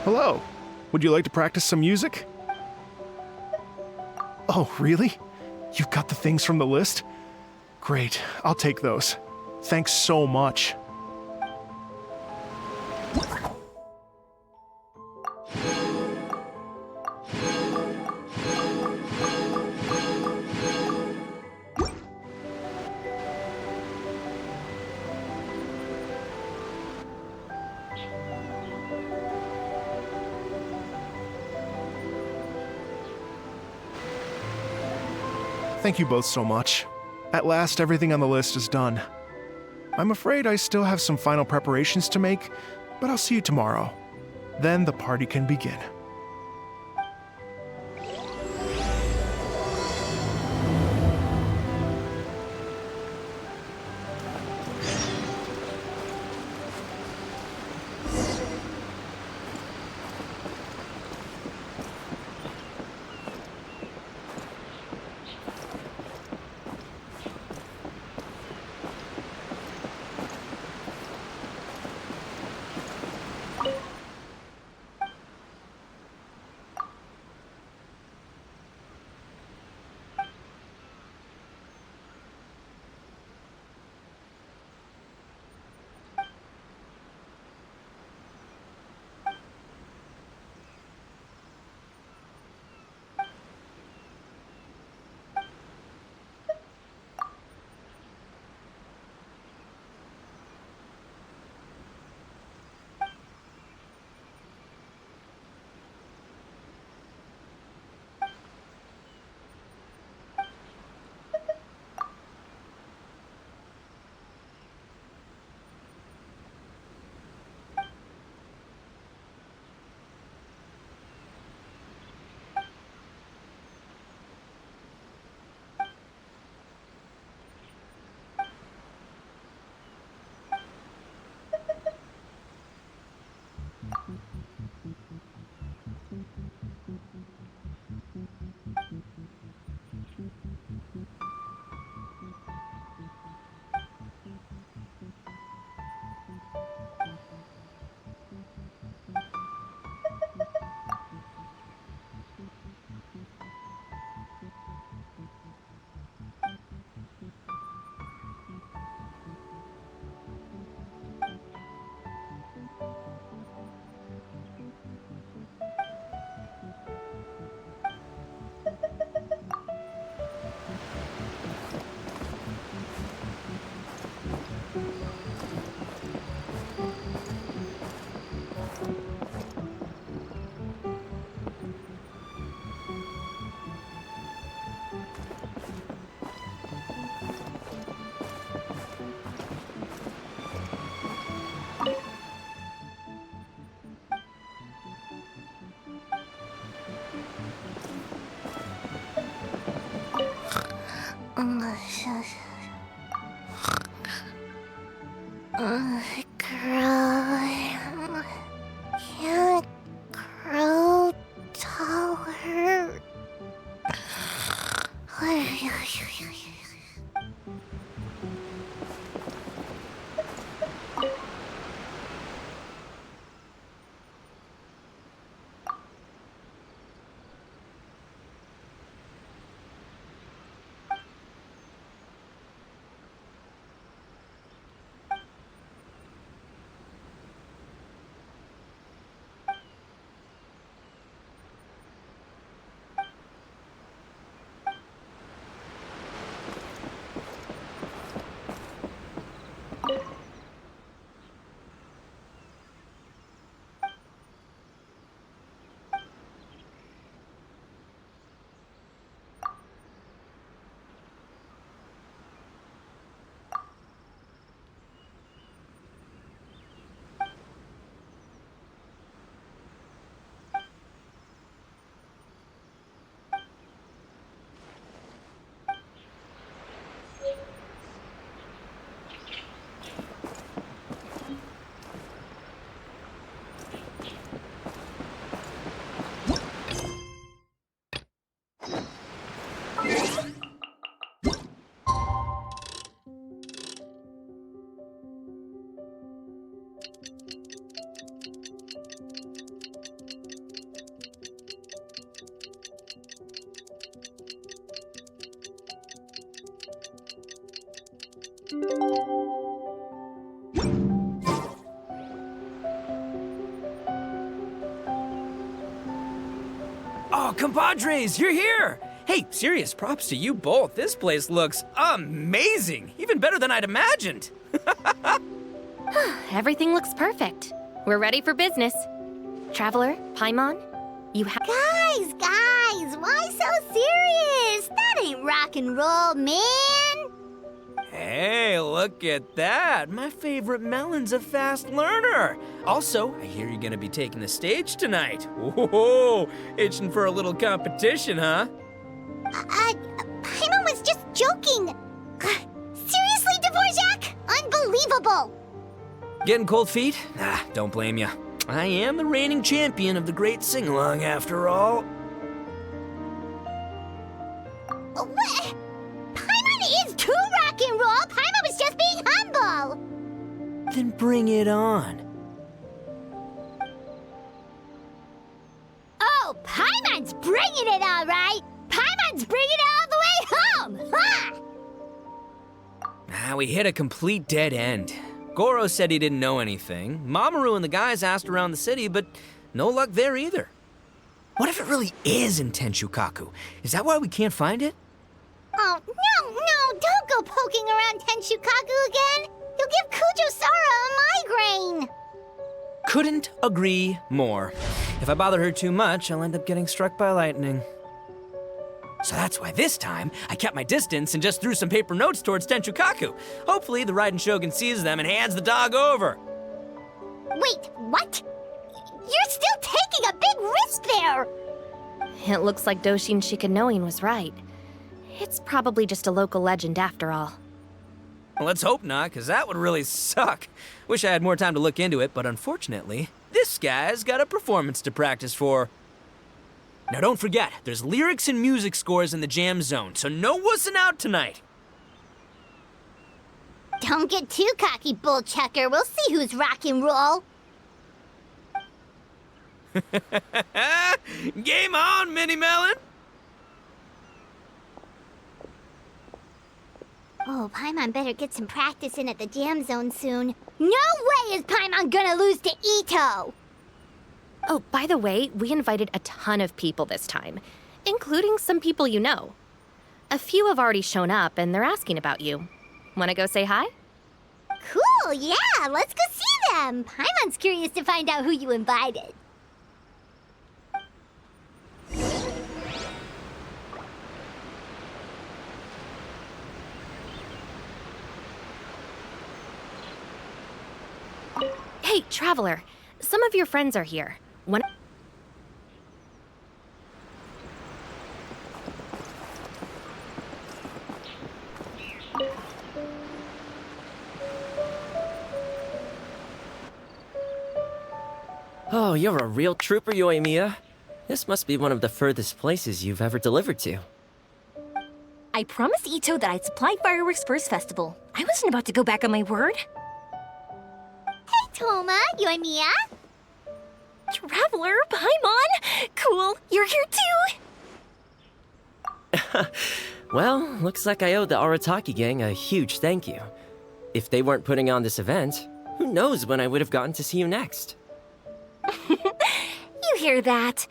Hello. Would you like to practice some music? Oh, really? You've got the things from the list? Great, I'll take those. Thanks so much. Thank you both so much. At last, everything on the list is done. I'm afraid I still have some final preparations to make, but I'll see you tomorrow. Then the party can begin. Can't grow taller. Oh, compadres, you're here! Hey, serious props to you both. This place looks amazing. Even better than I'd imagined. Everything looks perfect. We're ready for business. Traveler, Paimon, you have... Guys, why so serious? That ain't rock and roll, man. Hey, look at that. My favorite melon's a fast learner. Also, I hear you're gonna be taking the stage tonight. Whoa, itching for a little competition, huh? Paimon was just joking. Seriously, Dvorak? Unbelievable. Getting cold feet? Don't blame ya. I am the reigning champion of the great sing-along, after all. What? Paimon is too rock and roll. Paimon was just being humble. Then bring it on. Oh, Paimon's bringing it all right. Paimon's bringing it all the way home. Ha! We hit a complete dead end. Goro said he didn't know anything. Mamoru and the guys asked around the city, but no luck there either. What if it really is in Tenshukaku? Is that why we can't find it? Oh, no, don't go poking around Tenshukaku again. You'll give Kujo-Sara a migraine. Couldn't agree more. If I bother her too much, I'll end up getting struck by lightning. So that's why this time, I kept my distance and just threw some paper notes towards Tenshukaku. Hopefully, the Raiden Shogun sees them and hands the dog over. Wait, what? You're still taking a big risk there. It looks like Doshin Shikanoin was right. It's probably just a local legend after all. Well, let's hope not, because that would really suck. Wish I had more time to look into it, but unfortunately, this guy's got a performance to practice for. Now don't forget, there's lyrics and music scores in the jam zone, so no wussing out tonight. Don't get too cocky, bullchucker. We'll see who's rock and roll. Game on, Mini Melon! Oh, Paimon better get some practice in at the jam zone soon. No way is Paimon gonna lose to Itto! Oh, by the way, we invited a ton of people this time, including some people you know. A few have already shown up, and they're asking about you. Wanna go say hi? Cool, yeah, let's go see them. Paimon's curious to find out who you invited. Hey, Traveler, some of your friends are here. Oh, you're a real trooper, Yoimiya. This must be one of the furthest places you've ever delivered to. I promised Itto that I'd supply fireworks for his festival. I wasn't about to go back on my word. Hey, Toma, Yoimiya. Traveler, Paimon! Cool, you're here too! Well, looks like I owe the Arataki gang a huge thank you. If they weren't putting on this event, who knows when I would have gotten to see you next. You hear that?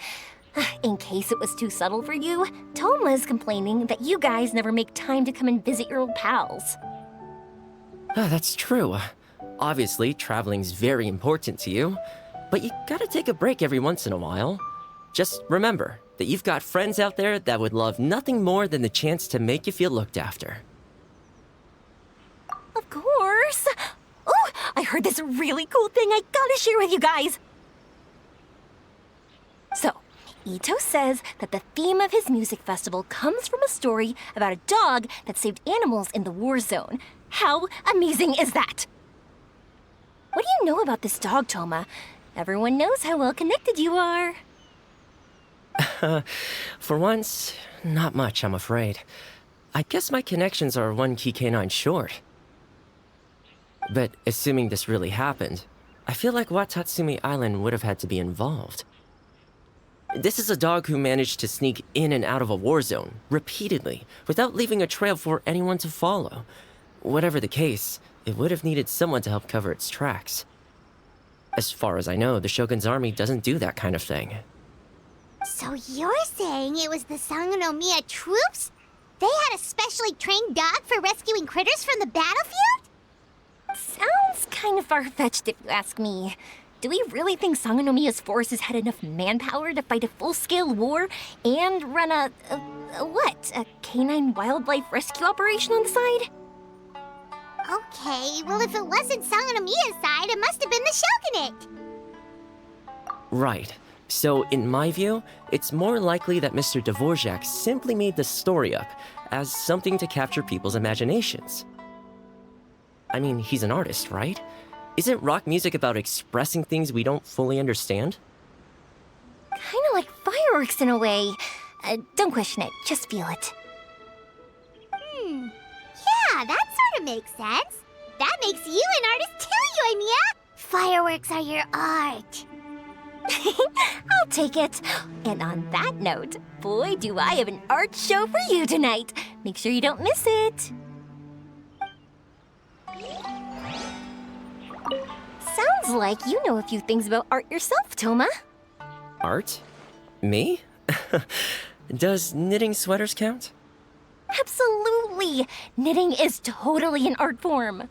In case it was too subtle for you, Toma's complaining that you guys never make time to come and visit your old pals. That's true. Obviously, traveling's very important to you, but you gotta take a break every once in a while. Just remember that you've got friends out there that would love nothing more than the chance to make you feel looked after. Of course! Oh, I heard this really cool thing I gotta share with you guys! So, Itto says that the theme of his music festival comes from a story about a dog that saved animals in the war zone. How amazing is that? What do you know about this dog, Toma? Everyone knows how well connected you are. For once, not much, I'm afraid. I guess my connections are one key canine short. But assuming this really happened, I feel like Watatsumi Island would have had to be involved. This is a dog who managed to sneak in and out of a war zone, repeatedly, without leaving a trail for anyone to follow. Whatever the case, it would have needed someone to help cover its tracks. As far as I know, the Shogun's army doesn't do that kind of thing. So you're saying it was the Sangonomiya troops? They had a specially trained dog for rescuing critters from the battlefield? Sounds kind of far-fetched if you ask me. Do we really think Sangonomiya's forces had enough manpower to fight a full-scale war and run a canine wildlife rescue operation on the side? Okay, well if it wasn't Sangonomiya's side, it must have been the Shogunate. Right. So, in my view, it's more likely that Mr. Dvorak simply made the story up as something to capture people's imaginations. I mean, he's an artist, right? Isn't rock music about expressing things we don't fully understand? Kinda like fireworks in a way. Don't question it, just feel it. Yeah, that sort of makes sense. That makes you an artist too, Yoimiya! Fireworks are your art. I'll take it. And on that note, boy, do I have an art show for you tonight. Make sure you don't miss it. Sounds like you know a few things about art yourself, Toma. Art? Me? Does knitting sweaters count? Absolutely. Knitting is totally an art form.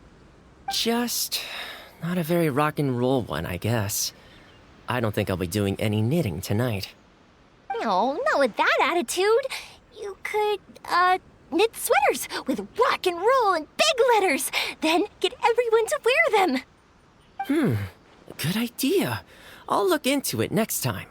Just not a very rock and roll one, I guess. I don't think I'll be doing any knitting tonight. No, not with that attitude. You could, knit sweaters with rock and roll and big letters, then get everyone to wear them. Good idea. I'll look into it next time.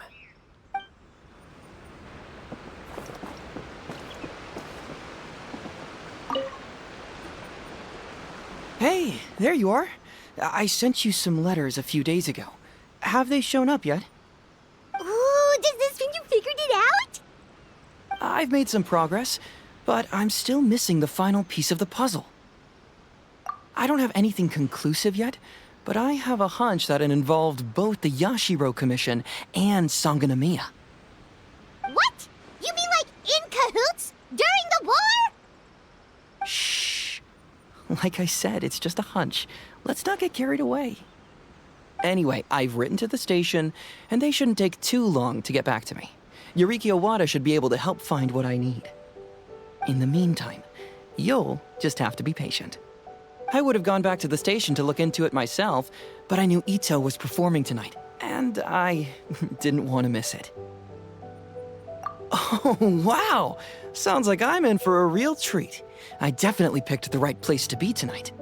Hey, there you are. I sent you some letters a few days ago. Have they shown up yet? Ooh, does this mean you figured it out? I've made some progress, but I'm still missing the final piece of the puzzle. I don't have anything conclusive yet, but I have a hunch that it involved both the Yashiro Commission and Sangonomiya. What? You mean like in cahoots? During the war? Shh. Like I said, it's just a hunch. Let's not get carried away. Anyway, I've written to the station, and they shouldn't take too long to get back to me. Yuriki Owada should be able to help find what I need. In the meantime, you'll just have to be patient. I would have gone back to the station to look into it myself, but I knew Itto was performing tonight, and I didn't want to miss it. Oh, wow! Sounds like I'm in for a real treat. I definitely picked the right place to be tonight.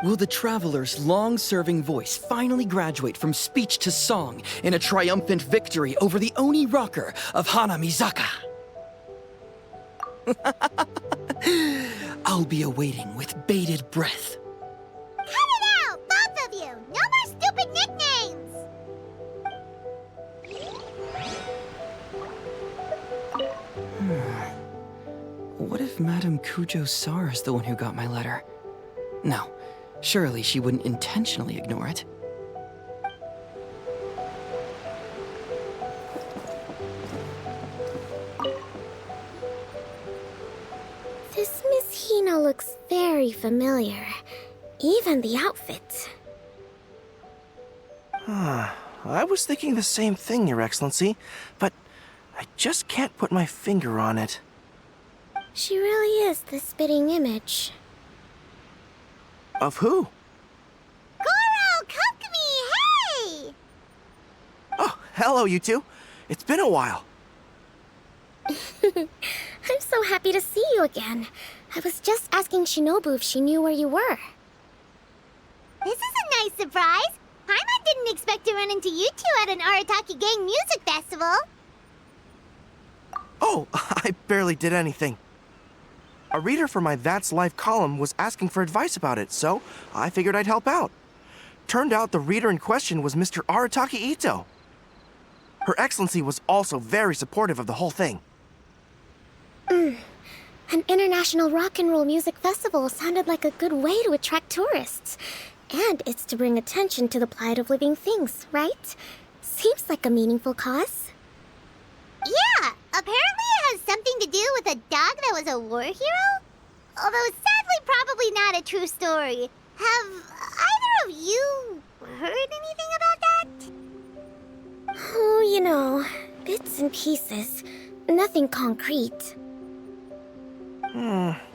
Will the traveler's long-serving voice finally graduate from speech to song in a triumphant victory over the Oni rocker of Hanamizaka? I'll be awaiting with bated breath. Cut it out, both of you! No more stupid nicknames! What if Madame Kujo-Sara is the one who got my letter? No, surely she wouldn't intentionally ignore it. This Miss Hina looks very familiar. Even the outfit. I was thinking the same thing, Your Excellency, but I just can't put my finger on it. She really is the spitting image. Of who? Goro, Kokumi, hey! Oh, hello, you two. It's been a while. I'm so happy to see you again. I was just asking Shinobu if she knew where you were. This is a nice surprise. Paimon didn't expect to run into you two at an Arataki gang music festival. Oh, I barely did anything. A reader for my That's Life column was asking for advice about it, so I figured I'd help out. Turned out the reader in question was Mr. Arataki Itto. Her Excellency was also very supportive of the whole thing. An international rock and roll music festival sounded like a good way to attract tourists. And it's to bring attention to the plight of living things, right? Seems like a meaningful cause. Yeah, apparently it has something to do with a dog that was a war hero? Although sadly probably not a true story. Have either of you heard anything about that? Oh, you know, bits and moving pieces. Nothing concrete.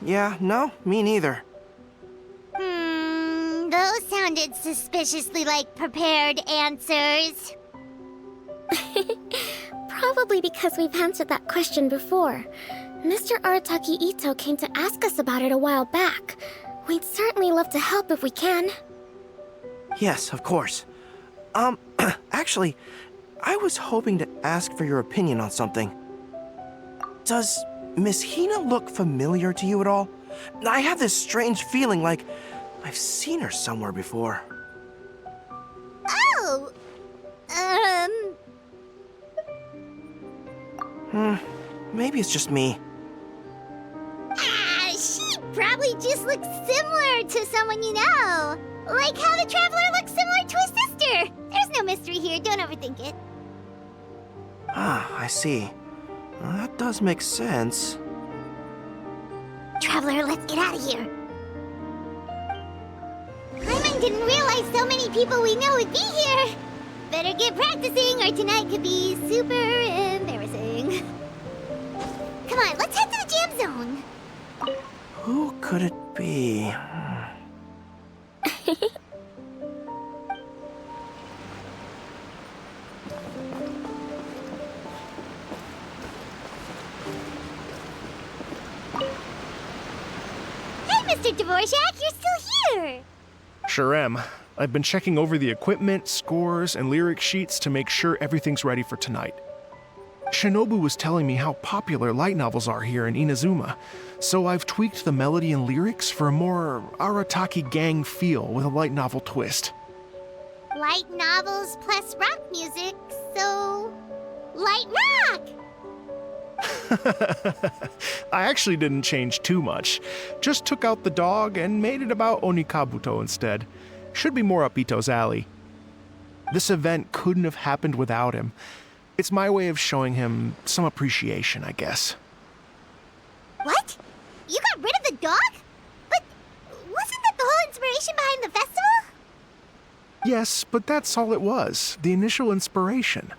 Yeah, no, me neither. Those sounded suspiciously like prepared answers. Probably because we've answered that question before. Mr. Arataki Itto came to ask us about it a while back. We'd certainly love to help if we can. Yes, of course. Actually, I was hoping to ask for your opinion on something. Does Miss Hina look familiar to you at all? I have this strange feeling like I've seen her somewhere before. Oh! Maybe it's just me. She probably just looks similar to someone you know. Like how the Traveler looks similar to his sister. There's no mystery here, don't overthink it. Ah, I see. Well, that does make sense. Traveler, let's get out of here. Paimon didn't realize so many people we know would be here. Better get practicing or tonight could be super embarrassing. Come on, let's head to the jam zone. Who could it be? Hey, Mr. Dvorak, you're still here. Sure am. I've been checking over the equipment, scores, and lyric sheets to make sure everything's ready for tonight. Shinobu was telling me how popular light novels are here in Inazuma, so I've tweaked the melody and lyrics for a more Arataki gang feel with a light novel twist. Light novels plus rock music, so... light rock! I actually didn't change too much. Just took out the dog and made it about Onikabuto instead. Should be more up Itto's alley. This event couldn't have happened without him. It's my way of showing him some appreciation, I guess. What? You got rid of the dog? But wasn't that the whole inspiration behind the festival? Yes, but that's all it was. The initial inspiration.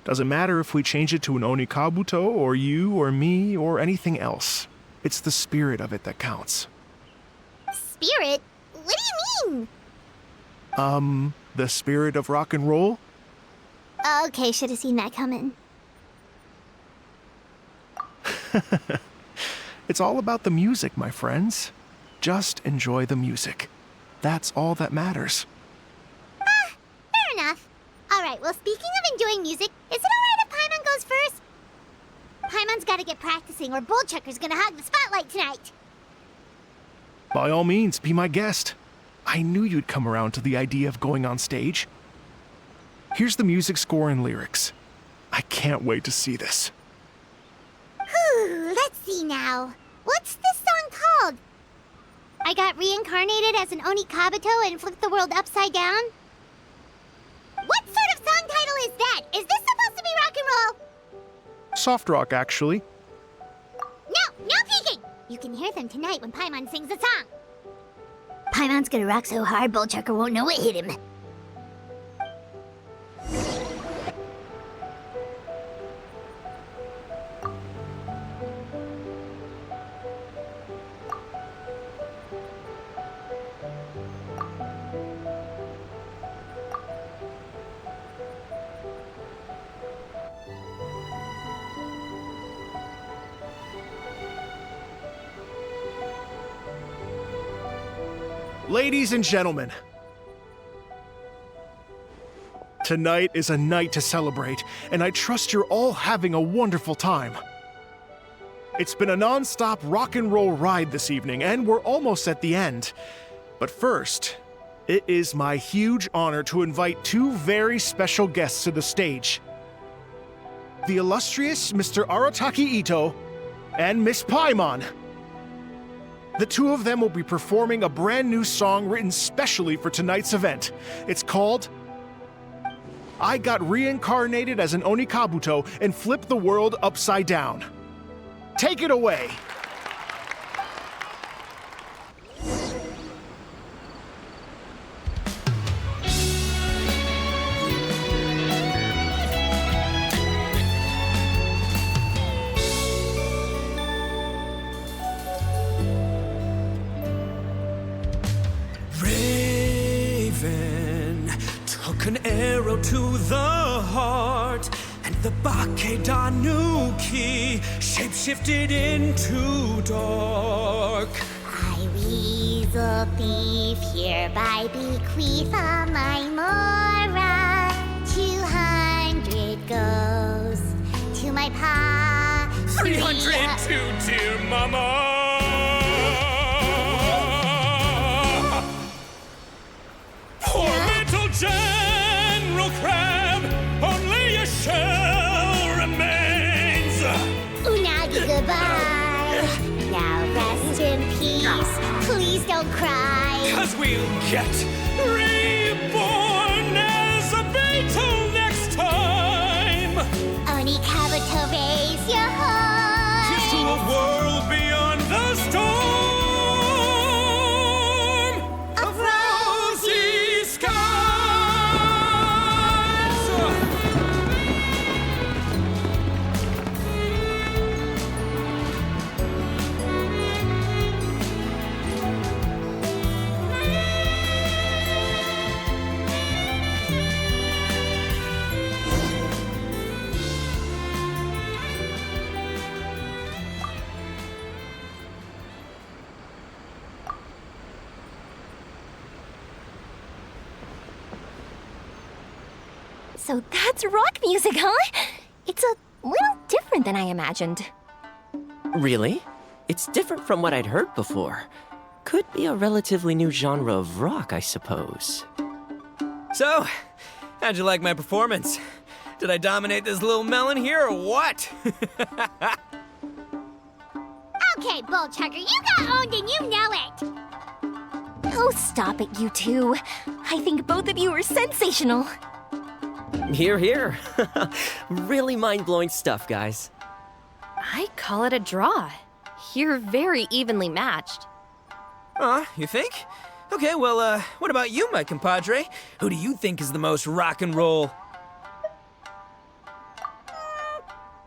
Doesn't matter if we change it to an Onikabuto, or you, or me, or anything else. It's the spirit of it that counts. Spirit? What do you mean? The spirit of rock and roll? Okay, should have seen that coming. It's all about the music, my friends. Just enjoy the music. That's all that matters. Fair enough. Alright, well, speaking of enjoying music, is it alright if Paimon goes first? Paimon's gotta get practicing or Bullchucker's gonna hog the spotlight tonight. By all means, be my guest. I knew you'd come around to the idea of going on stage. Here's the music score and lyrics. I can't wait to see this. Whew, let's see now. What's this song called? I got reincarnated as an Onikabuto and flipped the world upside down? What sort of song title is that? Is this supposed to be rock and roll? Soft rock, actually. No peeking! You can hear them tonight when Paimon sings the song. Paimon's gonna rock so hard, Bullchucker won't know what hit him. Ladies and gentlemen, tonight is a night to celebrate, and I trust you're all having a wonderful time. It's been a non-stop rock and roll ride this evening, and we're almost at the end. But first, it is my huge honor to invite two very special guests to the stage. The illustrious Mr. Arataki Itto and Miss Paimon. The two of them will be performing a brand new song written specially for tonight's event. It's called I Got Reincarnated as an Onikabuto and Flipped the World Upside Down. Take it away! arrow to the heart, and the Bakedanuki shapeshifted into dark. I, weasel thief, hereby bequeath all my mora. 200 goes to my pa. 300 to dear mama. Poor little General Crab, only a shell remains. Unagi, goodbye. Now rest in peace. Please don't cry. 'Cause we'll get reborn as a beetle next time. Oni Kabuto, raise your heart. To a world beyond the storm of rosy skies. So that's rock music, huh? It's a little different than I imagined. Really? It's different from what I'd heard before. Could be a relatively new genre of rock, I suppose. So, how'd you like my performance? Did I dominate this little melon here or what? Okay, Bull Chugger, you got owned and you know it. Oh, stop it, you two. I think both of you are sensational. Hear, hear. Really mind-blowing stuff, guys. I call it a draw. You're very evenly matched. You think? Okay, well, what about you, my compadre? Who do you think is the most rock and roll?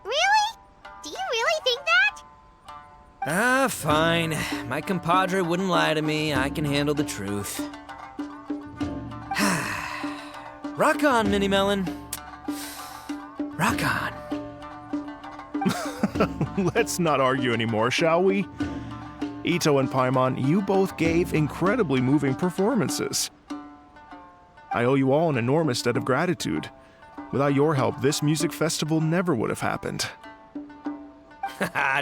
Really? Do you really think that? Fine. My compadre wouldn't lie to me. I can handle the truth. Rock on, Mini Melon. Rock on. Let's not argue anymore, shall we? Itto and Paimon, you both gave incredibly moving performances. I owe you all an enormous debt of gratitude. Without your help, this music festival never would have happened.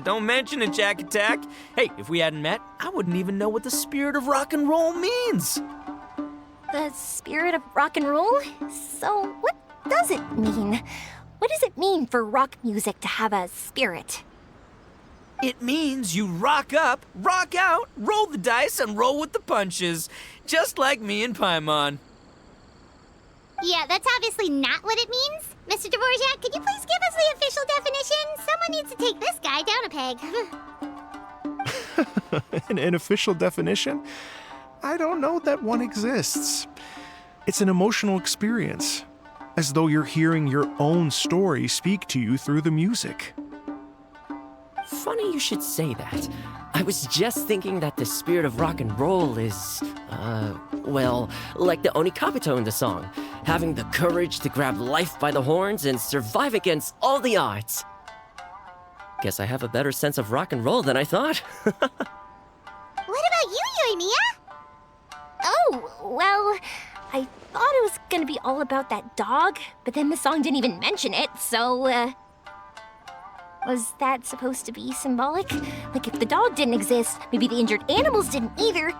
Don't mention it, Jack Attack. Hey, if we hadn't met, I wouldn't even know what the spirit of rock and roll means. The spirit of rock and roll? So, what does it mean? What does it mean for rock music to have a spirit? It means you rock up, rock out, roll the dice, and roll with the punches. Just like me and Paimon. Yeah, that's obviously not what it means. Mr. Dvorak, could you please give us the official definition? Someone needs to take this guy down a peg. An official definition? I don't know that one exists. It's an emotional experience, as though you're hearing your own story speak to you through the music. Funny you should say that. I was just thinking that the spirit of rock and roll is, well, like the Onikabuto in the song, having the courage to grab life by the horns and survive against all the odds. Guess I have a better sense of rock and roll than I thought. What about you, Yoimiya? Oh, well, I thought it was gonna be all about that dog, but then the song didn't even mention it, so, was that supposed to be symbolic? Like, if the dog didn't exist, maybe the injured animals didn't either.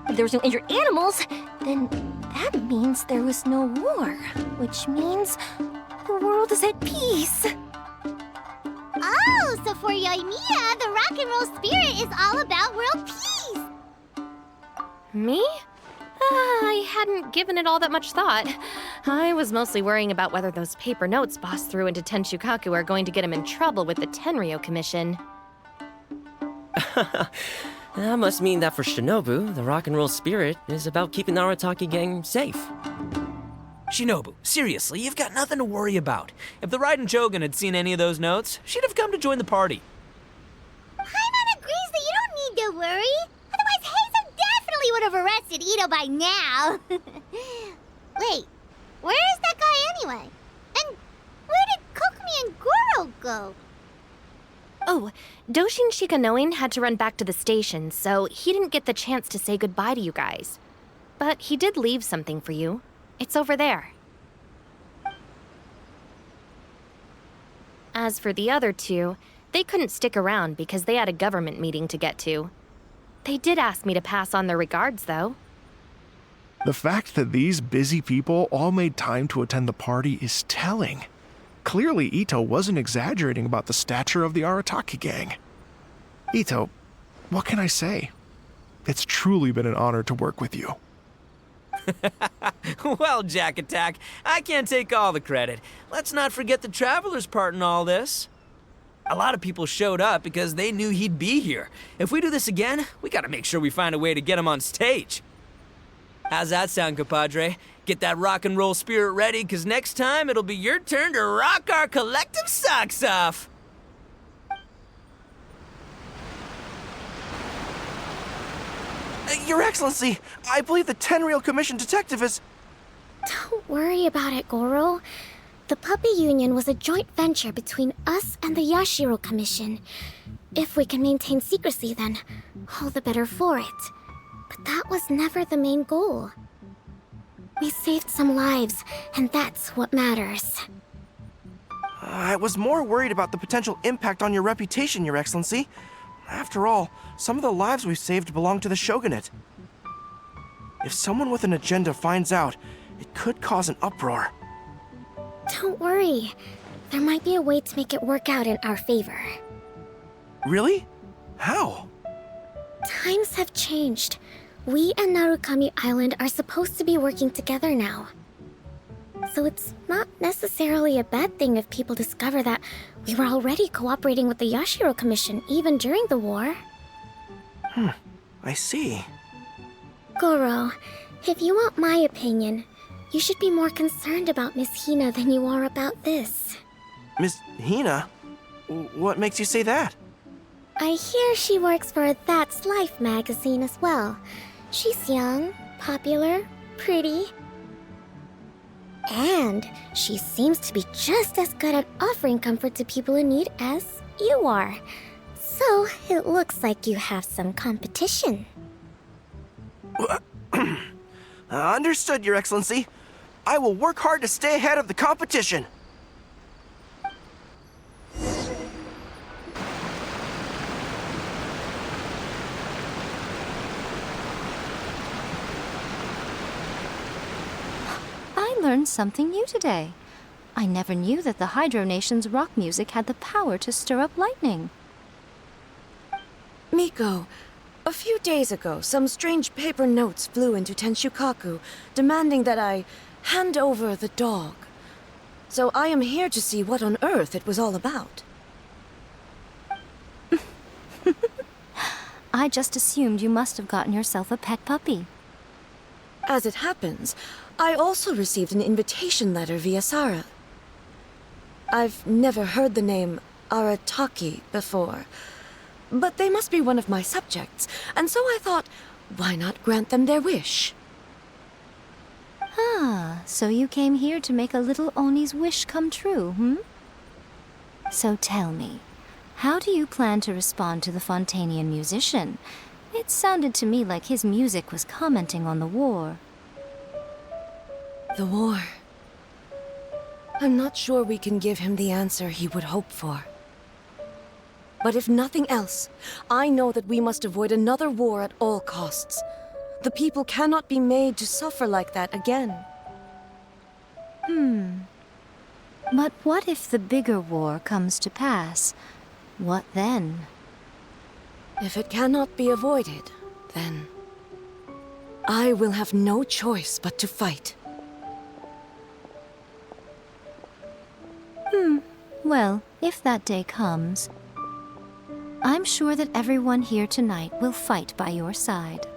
If there was no injured animals, then that means there was no war, which means the world is at peace. Oh, so for Yoimiya, the rock and roll spirit is all about world peace. Me? I hadn't given it all that much thought. I was mostly worrying about whether those paper notes Boss threw into Tenchukaku are going to get him in trouble with the Tenryo Commission. That must mean that for Shinobu, the rock and roll spirit is about keeping the Arataki gang safe. Shinobu, seriously, you've got nothing to worry about. If the Raiden Shogun had seen any of those notes, she'd have come to join the party. Paimon agrees that you don't need to worry. Otherwise, Heizo definitely would have arrested Itto by now. go? Oh, Doshin Shikanoin had to run back to the station, so he didn't get the chance to say goodbye to you guys. But he did leave something for you. It's over there. As for the other two, they couldn't stick around because they had a government meeting to get to. They did ask me to pass on their regards, though. The fact that these busy people all made time to attend the party is telling. Clearly, Itto wasn't exaggerating about the stature of the Arataki gang. Itto, what can I say? It's truly been an honor to work with you. Well, Jack Attack, I can't take all the credit. Let's not forget the Traveler's part in all this. A lot of people showed up because they knew he'd be here. If we do this again, we gotta make sure we find a way to get him on stage. How's that sound, compadre? Get that rock and roll spirit ready, because next time it'll be your turn to rock our collective socks off. Your Excellency, I believe the Tenryou Commission detective is... Don't worry about it, Goro. The Puppy Union was a joint venture between us and the Yashiro Commission. If we can maintain secrecy, then all the better for it. But that was never the main goal. We saved some lives, and that's what matters. I was more worried about the potential impact on your reputation, Your Excellency. After all, some of the lives we've saved belong to the Shogunate. If someone with an agenda finds out, it could cause an uproar. Don't worry. There might be a way to make it work out in our favor. Really? How? Times have changed. We and Narukami Island are supposed to be working together now. So it's not necessarily a bad thing if people discover that we were already cooperating with the Yashiro Commission even during the war. I see. Goro, if you want my opinion, you should be more concerned about Miss Hina than you are about this. Miss Hina? What makes you say that? I hear she works for That's Life magazine as well. She's young, popular, pretty. And she seems to be just as good at offering comfort to people in need as you are. So it looks like you have some competition. Understood, Your Excellency. I will work hard to stay ahead of the competition. I learned something new today. I never knew that the Hydro Nation's rock music had the power to stir up lightning. Miko, a few days ago, some strange paper notes flew into Tenshukaku, demanding that I hand over the dog. So I am here to see what on earth it was all about. I just assumed you must have gotten yourself a pet puppy. As it happens, I also received an invitation letter via Sara. I've never heard the name Arataki before, but they must be one of my subjects, and so I thought, why not grant them their wish? Ah, so you came here to make a little Oni's wish come true, hmm? So tell me, how do you plan to respond to the Fontanian musician? It sounded to me like his music was commenting on the war. The war. I'm not sure we can give him the answer he would hope for. But if nothing else, I know that we must avoid another war at all costs. The people cannot be made to suffer like that again. But what if the bigger war comes to pass? What then? If it cannot be avoided, then I will have no choice but to fight. Well, if that day comes, I'm sure that everyone here tonight will fight by your side.